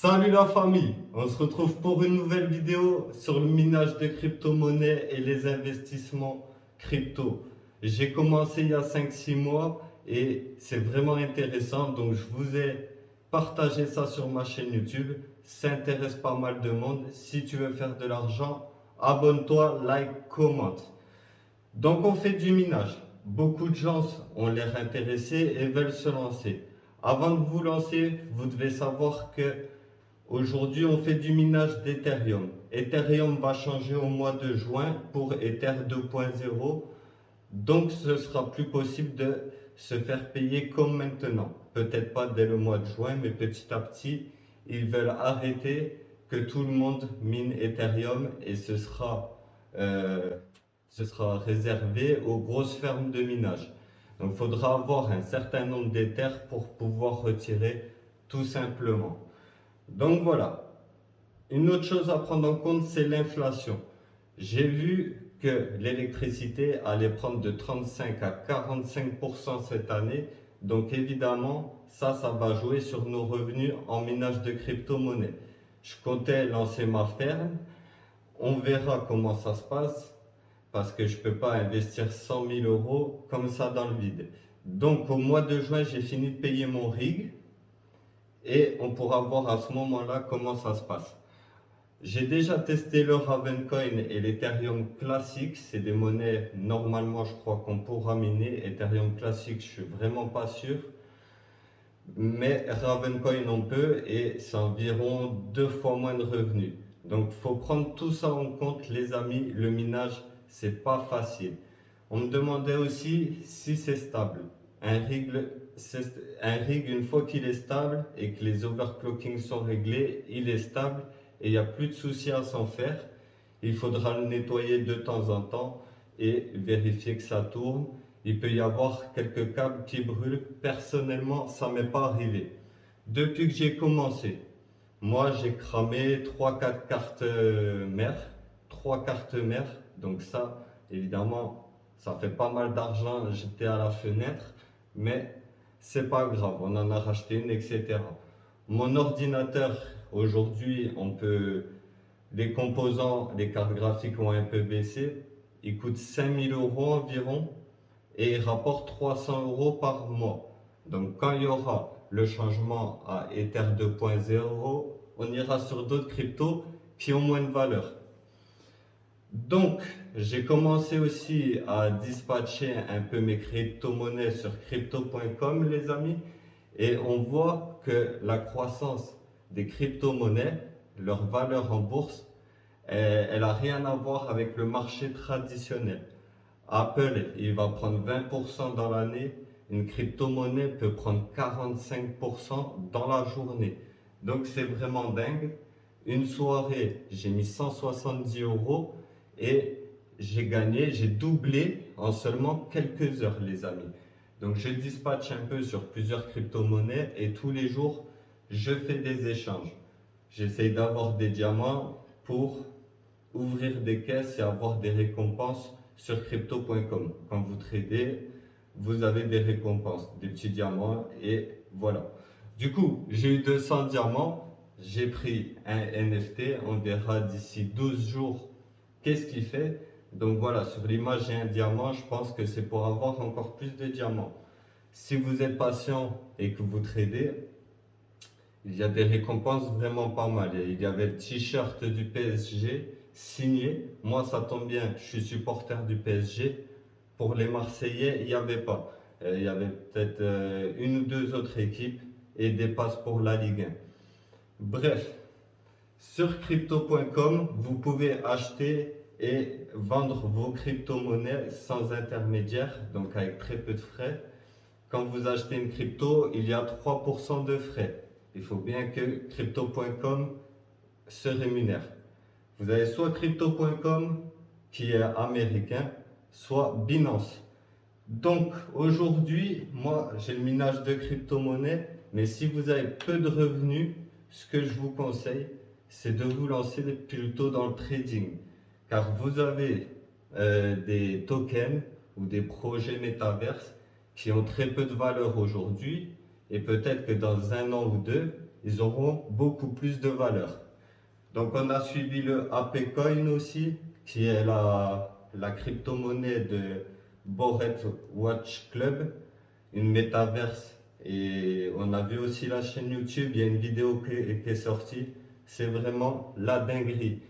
Salut la famille, on se retrouve pour une nouvelle vidéo sur le minage de crypto-monnaies et les investissements crypto. J'ai commencé il y a 5-6 mois et c'est vraiment intéressant, donc je vous ai partagé ça sur ma chaîne YouTube. Ça intéresse pas mal de monde. Si tu veux faire de l'argent, abonne-toi, like, commente. Donc on fait du minage. Beaucoup de gens ont l'air intéressés et veulent se lancer. Avant de vous lancer, vous devez savoir que aujourd'hui, on fait du minage d'Ethereum. Ethereum va changer au mois de juin pour Ether 2.0. Donc, ce sera plus possible de se faire payer comme maintenant. Peut-être pas dès le mois de juin, mais petit à petit, ils veulent arrêter que tout le monde mine Ethereum et ce sera réservé aux grosses fermes de minage. Donc, il faudra avoir un certain nombre d'Ethers pour pouvoir retirer tout simplement. Donc voilà. Une autre chose à prendre en compte, c'est l'inflation. J'ai vu que l'électricité allait prendre de 35 à 45% cette année. Donc évidemment, ça va jouer sur nos revenus en minage de crypto-monnaie. Je comptais lancer ma ferme. On verra comment ça se passe parce que je ne peux pas investir 100 000 euros comme ça dans le vide. Donc au mois de juin, j'ai fini de payer mon rig et on pourra voir à ce moment-là comment ça se passe. J'ai déjà testé le Ravencoin et l'Ethereum classique. C'est des monnaies, normalement, je crois qu'on pourra miner. Ethereum classique, je suis vraiment pas sûr. Mais Ravencoin, on peut et c'est environ 2 fois moins de revenus. Donc, il faut prendre tout ça en compte, les amis. Le minage, c'est pas facile. On me demandait aussi si c'est stable. Un rig, une fois qu'il est stable et que les overclockings sont réglés, il est stable et il n'y a plus de soucis à s'en faire. Il faudra le nettoyer de temps en temps et vérifier que ça tourne. Il peut y avoir quelques câbles qui brûlent. Personnellement, ça ne m'est pas arrivé. Depuis que j'ai commencé, moi j'ai cramé 3-4 cartes mères. 3 cartes mères. Donc ça, évidemment, ça fait pas mal d'argent. J'étais à la fenêtre. Mais c'est pas grave, on en a racheté une, etc. Mon ordinateur, aujourd'hui, les composants, les cartes graphiques ont un peu baissé. Il coûte 5 000 euros environ et il rapporte 300 euros par mois. Donc quand il y aura le changement à Ether 2.0, on ira sur d'autres cryptos qui ont moins de valeur. Donc, j'ai commencé aussi à dispatcher un peu mes crypto-monnaies sur crypto.com, les amis, et on voit que la croissance des crypto-monnaies, leur valeur en bourse, elle n'a rien à voir avec le marché traditionnel. Apple, il va prendre 20% dans l'année, une crypto-monnaie peut prendre 45% dans la journée. Donc, c'est vraiment dingue. Une soirée, j'ai mis 170 euros et j'ai doublé en seulement quelques heures, les amis. Donc je dispatche un peu sur plusieurs crypto-monnaies et tous les jours, je fais des échanges. J'essaye d'avoir des diamants pour ouvrir des caisses et avoir des récompenses sur crypto.com. Quand vous tradez, vous avez des récompenses, des petits diamants et voilà. Du coup, j'ai eu 200 diamants, j'ai pris un NFT, on verra d'ici 12 jours qu'est-ce qu'il fait. Donc voilà, sur l'image j'ai un diamant, je pense que c'est pour avoir encore plus de diamants. Si vous êtes patient et que vous tradez, il y a des récompenses vraiment pas mal. Il y avait le t-shirt du PSG signé. Moi, ça tombe bien, je suis supporter du PSG. Pour les Marseillais, il n'y avait pas. Il y avait peut-être une ou deux autres équipes et des passes pour la Ligue 1. Bref, sur crypto.com, vous pouvez acheter et vendre vos crypto-monnaies sans intermédiaire, donc avec très peu de frais. Quand vous achetez une crypto, il y a 3% de frais. Il faut bien que crypto.com se rémunère. Vous avez soit crypto.com qui est américain, soit Binance. Donc aujourd'hui, moi j'ai le minage de crypto-monnaies, mais si vous avez peu de revenus, ce que je vous conseille, c'est de vous lancer plutôt dans le trading. Car vous avez des tokens ou des projets métaverses qui ont très peu de valeur aujourd'hui et peut-être que dans un an ou deux, ils auront beaucoup plus de valeur. Donc on a suivi le AP Coin aussi, qui est la crypto-monnaie de Bored Watch Club, une métaverse. Et on a vu aussi la chaîne YouTube, il y a une vidéo qui est sortie. C'est vraiment la dinguerie.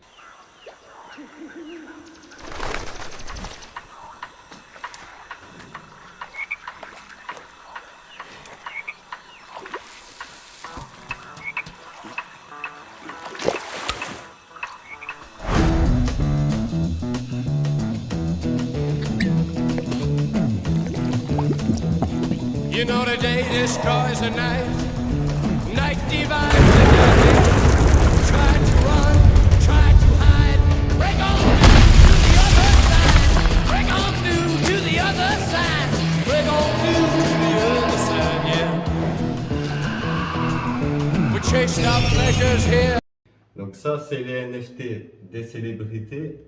You know the day destroys the night, night divides the day. Try to run, try to hide, break on through to the other side, break on through to the other side, yeah. We chased our pleasures here. Donc ça, c'est les NFT des célébrités.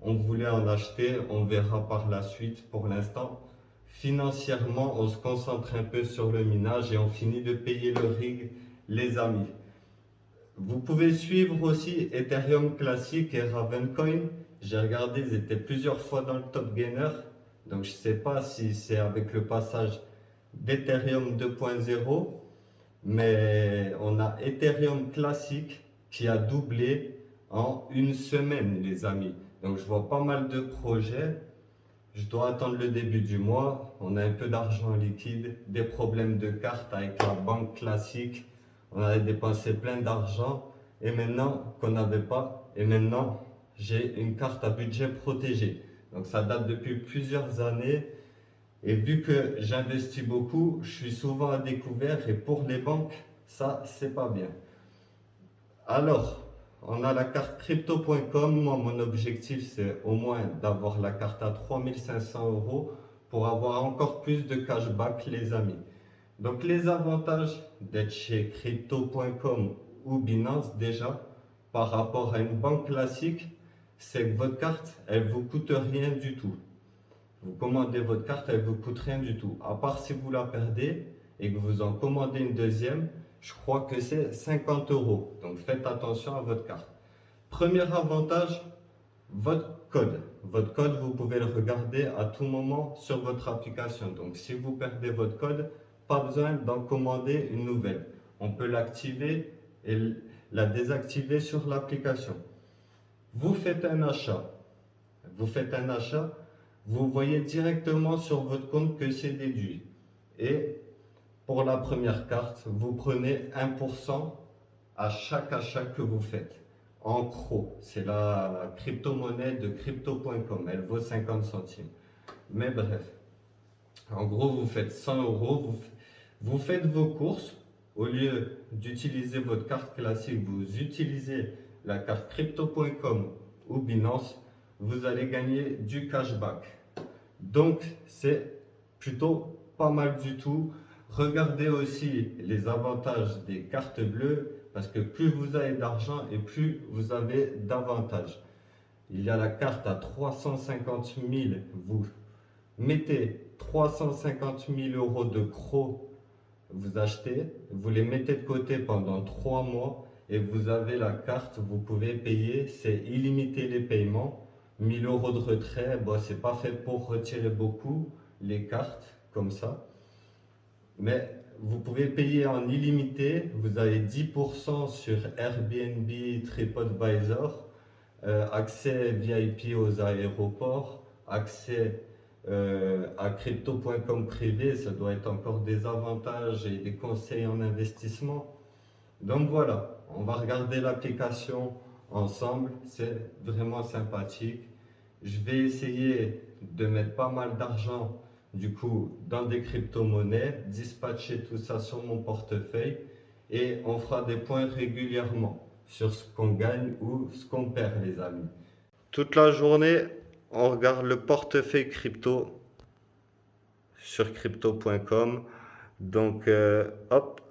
On voulait en acheter, on verra par la suite. Pour l'instant, financièrement, on se concentre un peu sur le minage et on finit de payer le rig, les amis. Vous pouvez suivre aussi Ethereum Classic et Ravencoin. J'ai regardé, ils étaient plusieurs fois dans le top gainer. Donc je ne sais pas si c'est avec le passage d'Ethereum 2.0. Mais on a Ethereum Classic qui a doublé en une semaine, les amis. Donc je vois pas mal de projets. Je dois attendre le début du mois. On a un peu d'argent liquide, des problèmes de carte avec la banque classique. On avait dépensé plein d'argent et maintenant qu'on n'avait pas. Et maintenant, j'ai une carte à budget protégé. Donc ça date depuis plusieurs années. Et vu que j'investis beaucoup, je suis souvent à découvert et pour les banques, ça, c'est pas bien. Alors, on a la carte crypto.com. Moi, mon objectif, c'est au moins d'avoir la carte à 3500 € pour avoir encore plus de cashback, les amis. Donc, les avantages d'être chez crypto.com ou Binance, déjà, par rapport à une banque classique, c'est que votre carte, elle vous coûte rien du tout. Vous commandez votre carte, elle ne vous coûte rien du tout. À part si vous la perdez et que vous en commandez une deuxième, je crois que c'est 50 €. Donc faites attention à votre carte. Premier avantage, votre code. Votre code, vous pouvez le regarder à tout moment sur votre application. Donc si vous perdez votre code, pas besoin d'en commander une nouvelle. On peut l'activer et la désactiver sur l'application. Vous faites un achat. Vous voyez directement sur votre compte que c'est déduit. Et pour la première carte, vous prenez 1% à chaque achat que vous faites. En gros, c'est la crypto-monnaie de crypto.com. Elle vaut 50 centimes. Mais bref, en gros, vous faites 100 €. Vous faites vos courses. Au lieu d'utiliser votre carte classique, vous utilisez la carte crypto.com ou Binance. Vous allez gagner du cashback. Donc, c'est plutôt pas mal du tout. Regardez aussi les avantages des cartes bleues, parce que plus vous avez d'argent et plus vous avez d'avantages. Il y a la carte à 350 000. Vous mettez 350 000 € de crocs, vous achetez, vous les mettez de côté pendant 3 mois et vous avez la carte, vous pouvez payer, c'est illimité les paiements. 1000 € de retrait, bon, c'est pas fait pour retirer beaucoup les cartes comme ça, mais vous pouvez payer en illimité. Vous avez 10% sur Airbnb, TripAdvisor, accès VIP aux aéroports, accès à crypto.com privé. Ça doit être encore des avantages et des conseils en investissement. Donc voilà, on va regarder l'application ensemble, c'est vraiment sympathique. Je vais essayer de mettre pas mal d'argent du coup dans des crypto-monnaies, dispatcher tout ça sur mon portefeuille et on fera des points régulièrement sur ce qu'on gagne ou ce qu'on perd, les amis. Toute la journée, on regarde le portefeuille crypto sur crypto.com. Donc hop,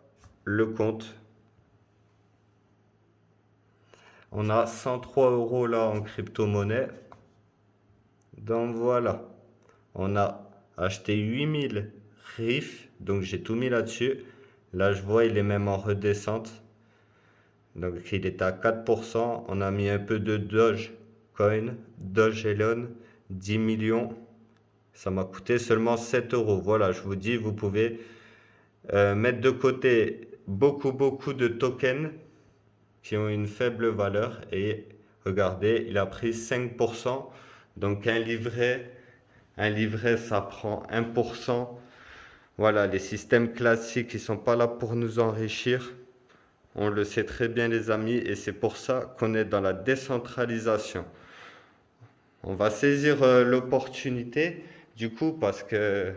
le compte. On a 103 € là en crypto-monnaie. Donc voilà, on a acheté 8000 RIF, donc j'ai tout mis là-dessus. Là je vois il est même en redescente. Donc il était à 4%. On a mis un peu de Dogecoin, Doge Elon, 10 millions. Ça m'a coûté seulement 7 euros. Voilà, je vous dis, vous pouvez mettre de côté beaucoup de tokens qui ont une faible valeur. Et regardez, il a pris 5%. Donc un livret, ça prend 1%. Voilà, les systèmes classiques, ils ne sont pas là pour nous enrichir. On le sait très bien les amis, et c'est pour ça qu'on est dans la décentralisation. On va saisir l'opportunité du coup, parce que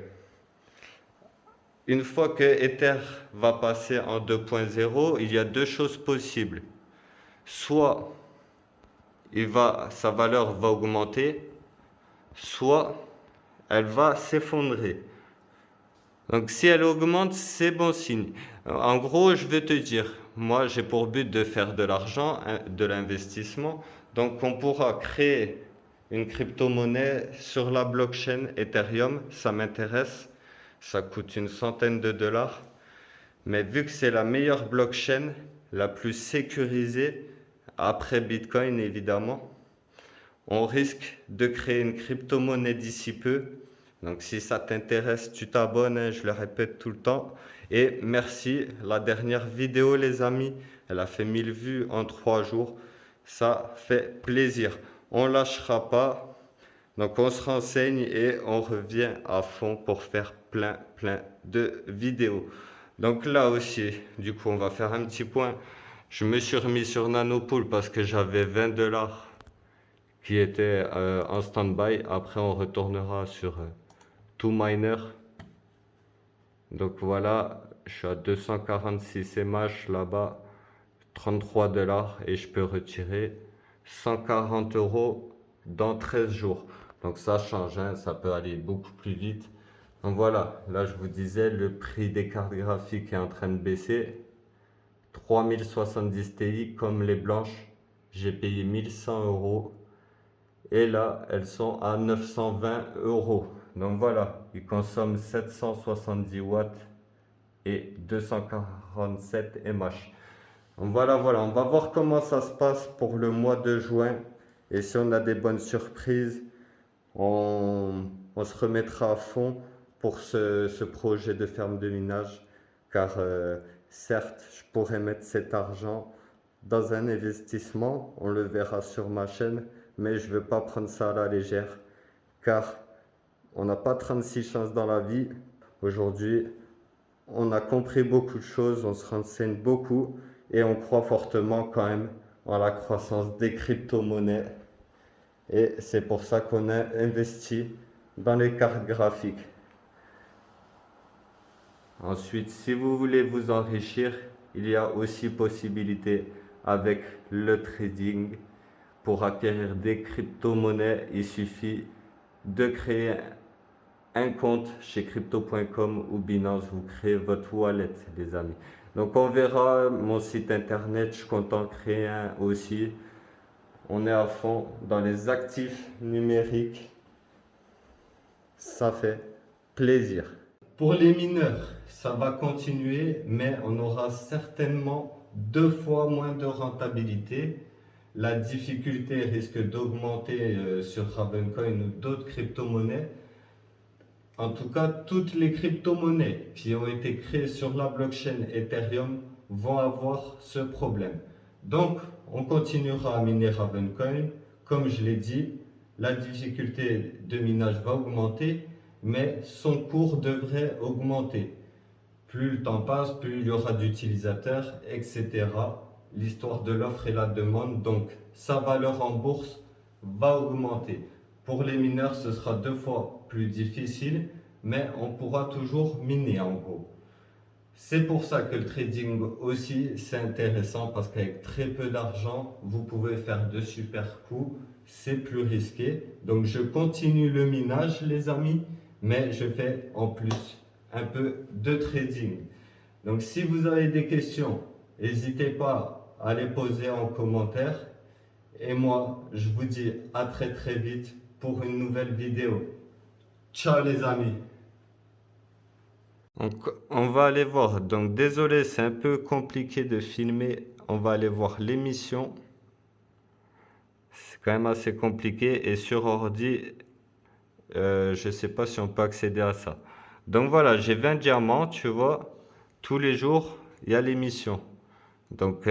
une fois que Ether va passer en 2.0, il y a deux choses possibles. Soit sa valeur va augmenter, soit elle va s'effondrer. Donc si elle augmente, c'est bon signe. En gros, je vais te dire, moi j'ai pour but de faire de l'argent, de l'investissement. Donc on pourra créer une crypto-monnaie sur la blockchain Ethereum, ça m'intéresse. Ça coûte une centaine de dollars. Mais vu que c'est la meilleure blockchain, la plus sécurisée, après Bitcoin évidemment, on risque de créer une crypto-monnaie d'ici peu. Donc si ça t'intéresse, tu t'abonnes, hein, je le répète tout le temps. Et merci, la dernière vidéo les amis, elle a fait 1000 vues en 3 jours. Ça fait plaisir. On ne lâchera pas. Donc on se renseigne et on revient à fond pour faire plein de vidéos. Donc là aussi, du coup on va faire un petit point. Je me suis remis sur Nanopool parce que j'avais 20 dollars qui étaient en stand-by. Après on retournera sur TwoMiner. Donc voilà, je suis à 246 MH là-bas, 33 dollars et je peux retirer 140 euros dans 13 jours. Donc ça change, hein, ça peut aller beaucoup plus vite. Donc voilà, là je vous disais, le prix des cartes graphiques est en train de baisser. 3070 Ti comme les blanches, j'ai payé 1100 euros. Et là, elles sont à 920 euros. Donc voilà, ils consomment 770 watts et 247 mAh. Donc voilà, on va voir comment ça se passe pour le mois de juin. Et si on a des bonnes surprises, on se remettra à fond pour ce projet de ferme de minage. Car certes, je pourrais mettre cet argent dans un investissement, on le verra sur ma chaîne, mais je ne veux pas prendre ça à la légère, car on n'a pas 36 chances dans la vie. Aujourd'hui, on a compris beaucoup de choses, on se renseigne beaucoup, et on croit fortement quand même en la croissance des crypto-monnaies. Et c'est pour ça qu'on a investi dans les cartes graphiques. Ensuite, si vous voulez vous enrichir, il y a aussi possibilité avec le trading. Pour acquérir des crypto-monnaies, il suffit de créer un compte chez crypto.com ou Binance. Vous créez votre wallet, les amis. Donc on verra mon site internet, je compte en créer un aussi. On est à fond dans les actifs numériques. Ça fait plaisir. Pour les mineurs, ça va continuer, mais on aura certainement 2 fois moins de rentabilité. La difficulté risque d'augmenter sur Ravencoin ou d'autres crypto-monnaies. En tout cas, toutes les crypto-monnaies qui ont été créées sur la blockchain Ethereum vont avoir ce problème. Donc, on continuera à miner Ravencoin. Comme je l'ai dit, la difficulté de minage va augmenter, mais son cours devrait augmenter. Plus le temps passe, plus il y aura d'utilisateurs, etc. L'histoire de l'offre et la demande, donc sa valeur en bourse va augmenter. Pour les mineurs, ce sera 2 fois plus difficile, mais on pourra toujours miner en gros. C'est pour ça que le trading aussi, c'est intéressant parce qu'avec très peu d'argent, vous pouvez faire de super coups. C'est plus risqué. Donc je continue le minage les amis, mais je fais en plus un peu de trading. Donc si vous avez des questions, n'hésitez pas à les poser en commentaire. Et moi, je vous dis à très vite pour une nouvelle vidéo. Ciao les amis. On va aller voir. Donc désolé, c'est un peu compliqué de filmer on va aller voir l'émission. C'est quand même assez compliqué et sur ordi, je sais pas si on peut accéder à ça. Donc voilà, j'ai 20 diamants, tu vois. Tous les jours, il y a l'émission. Donc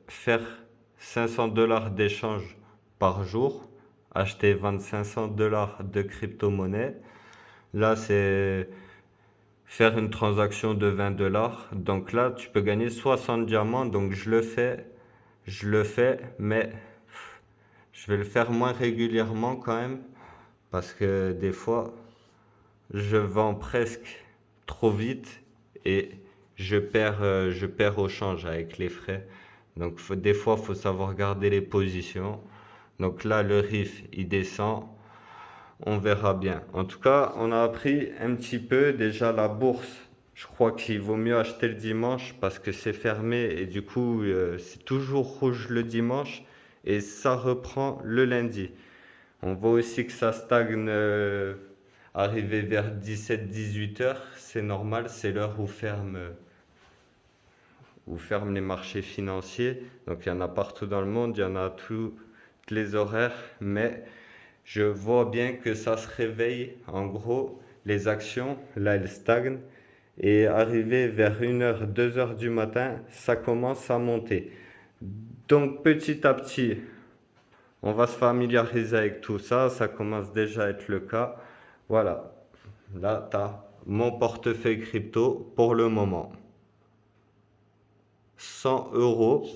faire 500 $ d'échange par jour, acheter 2500 $ de crypto-monnaie. Là, c'est faire une transaction de 20 $. Donc là, tu peux gagner 60 diamants. Donc je le fais, mais je vais le faire moins régulièrement quand même. Parce que des fois, je vends presque trop vite et je perds au change avec les frais. Donc des fois, il faut savoir garder les positions. Donc là, le RIF, il descend. On verra bien. En tout cas, on a appris un petit peu. Déjà, la bourse, je crois qu'il vaut mieux acheter le dimanche parce que c'est fermé et du coup, c'est toujours rouge le dimanche et ça reprend le lundi. On voit aussi que ça stagne arrivé vers 17-18 heures. C'est normal, c'est l'heure où ferment les marchés financiers. Donc il y en a partout dans le monde, il y en a à tous les horaires, mais je vois bien que ça se réveille. En gros, les actions, là, elles stagnent. Et arrivé vers 1h, 2h du matin, ça commence à monter. Donc petit à petit, on va se familiariser avec tout ça. Ça commence déjà à être le cas. Voilà. Là, tu as mon portefeuille crypto pour le moment. 100 €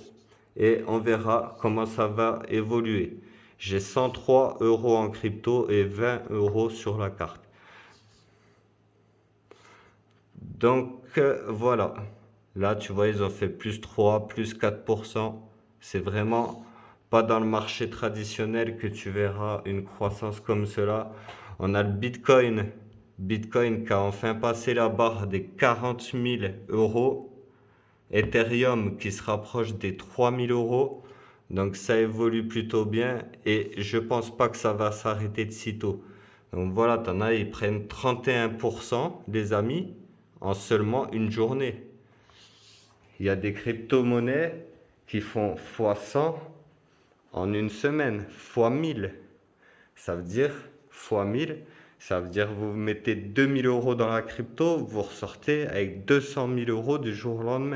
et on verra comment ça va évoluer. J'ai 103 € en crypto et 20 € sur la carte. Donc voilà. Là, tu vois, ils ont fait plus 3, plus 4%. C'est vraiment pas dans le marché traditionnel que tu verras une croissance comme cela. On a le Bitcoin. Bitcoin qui a enfin passé la barre des 40 000 €. Ethereum qui se rapproche des 3 000 €. Donc ça évolue plutôt bien et je pense pas que ça va s'arrêter de sitôt. Donc voilà, t'en as, ils prennent 31%, les amis, en seulement une journée. Il y a des crypto-monnaies qui font x100 en une semaine, x1000. Ça veut dire x1000, ça veut dire vous mettez 2000 € dans la crypto, vous ressortez avec 200 000 € du jour au lendemain.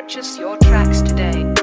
Purchase your tracks today.